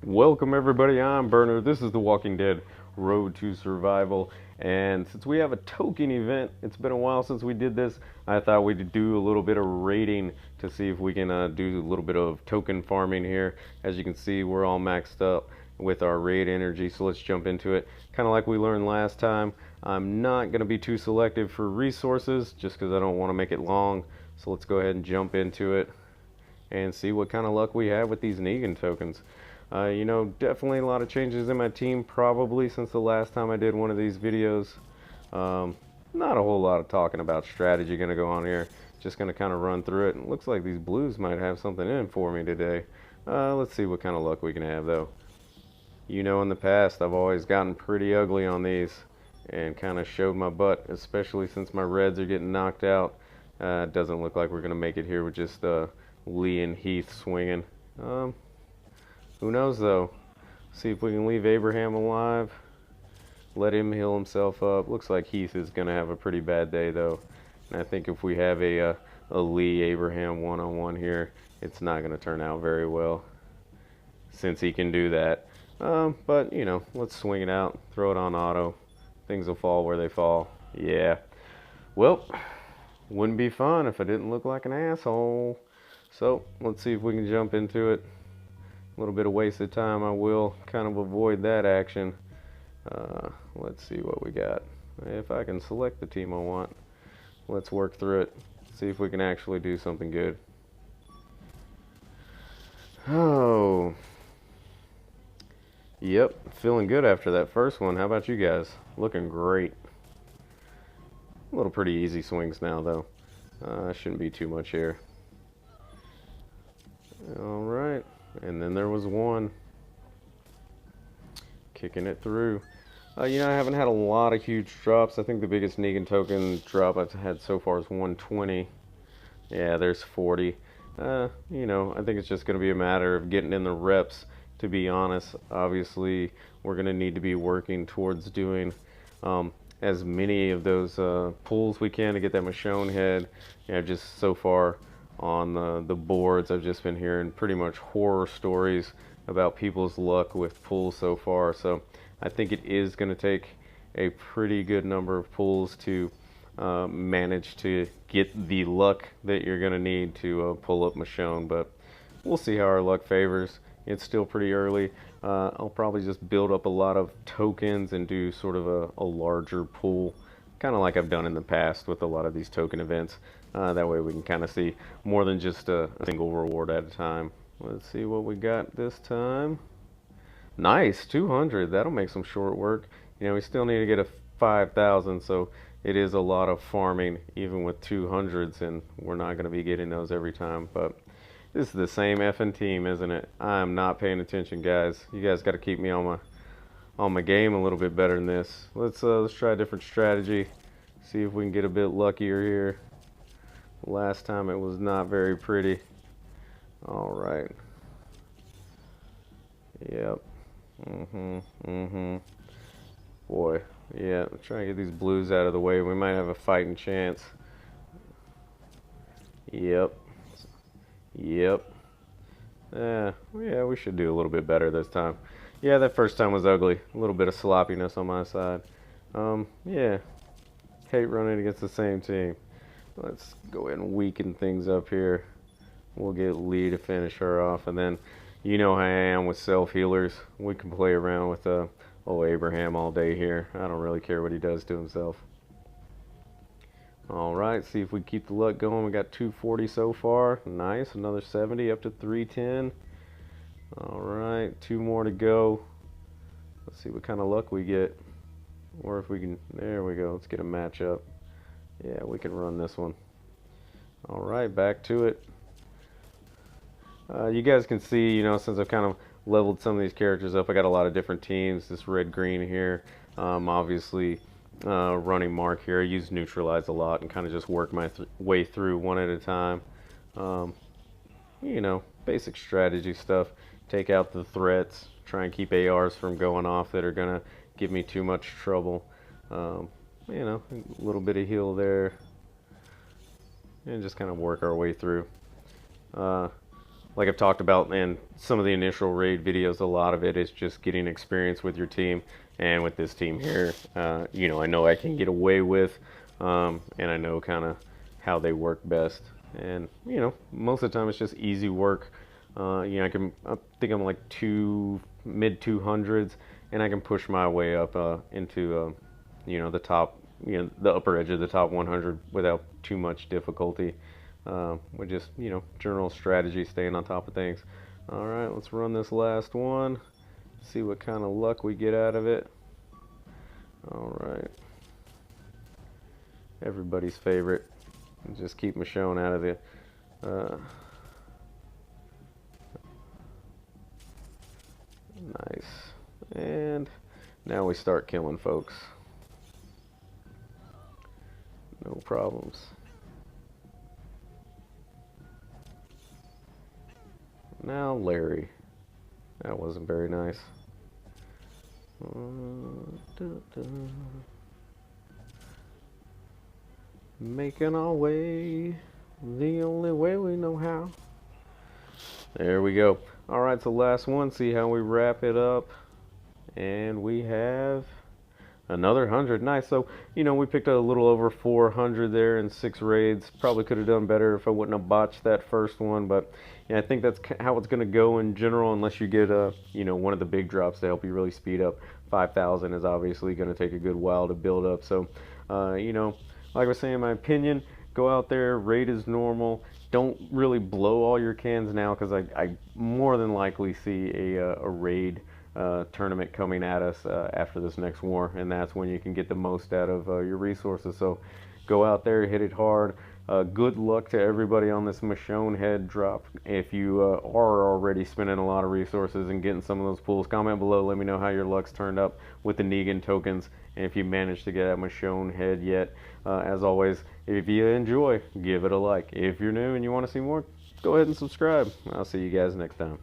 Welcome everybody, I'm Burner. This is The Walking Dead Road to Survival. And since we have a token event, it's been a while since we did this. I thought we'd do a little bit of raiding to see if we can do a little bit of token farming here. As you can see, we're all maxed up with our raid energy, so let's jump into it. Kind of like we learned last time, I'm not going to be too selective for resources just because I don't want to make it long. So let's go ahead and jump into it and see what kind of luck we have with these Negan tokens. Definitely a lot of changes in my team probably since the last time I did one of these videos. Not a whole lot of talking about strategy going to go on here. Just going to kind of run through it. And it looks like these blues might have something in for me today. Let's see what kind of luck we can have though. In the past I've always gotten pretty ugly on these and kind of showed my butt, especially since my reds are getting knocked out. It doesn't look like we're going to make it here with just Lee and Heath swinging. Who knows though? See if we can leave Abraham alive. Let him heal himself up. Looks like Heath is going to have a pretty bad day though. And I think if we have a Lee Abraham one-on-one here, it's not going to turn out very well since he can do that. But let's swing it out. Throw it on auto. Things will fall where they fall. Yeah. Well, wouldn't be fun if I didn't look like an asshole. So let's see if we can jump into it. A little bit of wasted time. I will kind of avoid that action. Let's see what we got. If I can select the team I want, let's work through it. See if we can actually do something good. Oh. Yep, feeling good after that first one. How about you guys? Looking great. A little pretty easy swings now though. Shouldn't be too much here. Alright. And then there was one. Kicking it through. I haven't had a lot of huge drops. I think the biggest Negan token drop I've had so far is 120. Yeah, there's 40. I think it's just going to be a matter of getting in the reps, to be honest. Obviously, we're going to need to be working towards doing as many of those pulls we can to get that Michonne head. Just so far on the boards, I've just been hearing pretty much horror stories about people's luck with pulls so far. So I think it is going to take a pretty good number of pulls to manage to get the luck that you're going to need to pull up Michonne. But we'll see how our luck favors. It's still pretty early. I'll probably just build up a lot of tokens and do sort of a larger pool, kind of like I've done in the past with a lot of these token events. That way we can kind of see more than just a single reward at a time. Let's see what we got this time. Nice, 200. That'll make some short work. We still need to get a 5,000, so it is a lot of farming, even with 200s, and we're not going to be getting those every time. But this is the same effing team, isn't it? I'm not paying attention, guys. You guys got to keep me on my game a little bit better than this. Let's try a different strategy. See if we can get a bit luckier here. Last time it was not very pretty. Alright. Yep. Boy, yeah, try to get these blues out of the way. We might have a fighting chance. Yep. Yeah, we should do a little bit better this time. Yeah, that first time was ugly. A little bit of sloppiness on my side. Yeah. Hate running against the same team. Let's go ahead and weaken things up here. We'll get Lee to finish her off, and then you know how I am with self-healers. We can play around with old Abraham all day here. I don't really care what he does to himself. Alright, see if we keep the luck going. We got 240 so far. Nice, another 70 up to 310. Alright, 2 more to go. Let's see what kind of luck we get. Or if we can, there we go. Let's get a matchup. Yeah, we can run this one. Alright, back to it. You guys can see, since I've kind of leveled some of these characters up, I got a lot of different teams. This red-green here, obviously running Mark here. I use neutralize a lot and kind of just work my way through one at a time. Basic strategy stuff. Take out the threats. Try and keep ARs from going off that are going to give me too much trouble. A little bit of heal there. And just kind of work our way through. like I've talked about in some of the initial raid videos, a lot of it is just getting experience with your team. And with this team here, I know I can get away with, and I know kind of how they work best. And most of the time it's just easy work. I think I'm like mid 200s, and I can push my way up into the top, the upper edge of the top 100 without too much difficulty. With just general strategy, staying on top of things. All right, let's run this last one. See what kind of luck we get out of it. All right. Everybody's favorite. Just keep Michonne out of it. Nice. And now we start killing folks. No problems. Now Larry. That wasn't very nice. Making our way the only way we know how. There we go. Alright, so last one. See how we wrap it up. And we have another 100. Nice. So, we picked a little over 400 there in 6 raids. Probably could have done better if I wouldn't have botched that first one. But, yeah, I think that's how it's going to go in general, unless you get, one of the big drops to help you really speed up. 5,000 is obviously going to take a good while to build up. So, like I was saying, in my opinion, go out there, raid as normal. Don't really blow all your cans now, because I more than likely see a raid tournament coming at us after this next war, and that's when you can get the most out of your resources. So go out there, hit it hard. Good luck to everybody on this Michonne head drop. If you are already spending a lot of resources and getting some of those pools, comment below, let me know how your luck's turned up with the Negan tokens, and if you managed to get that Michonne head yet. As always, if you enjoy, give it a like. If you're new and you want to see more, go ahead and subscribe. I'll see you guys next time.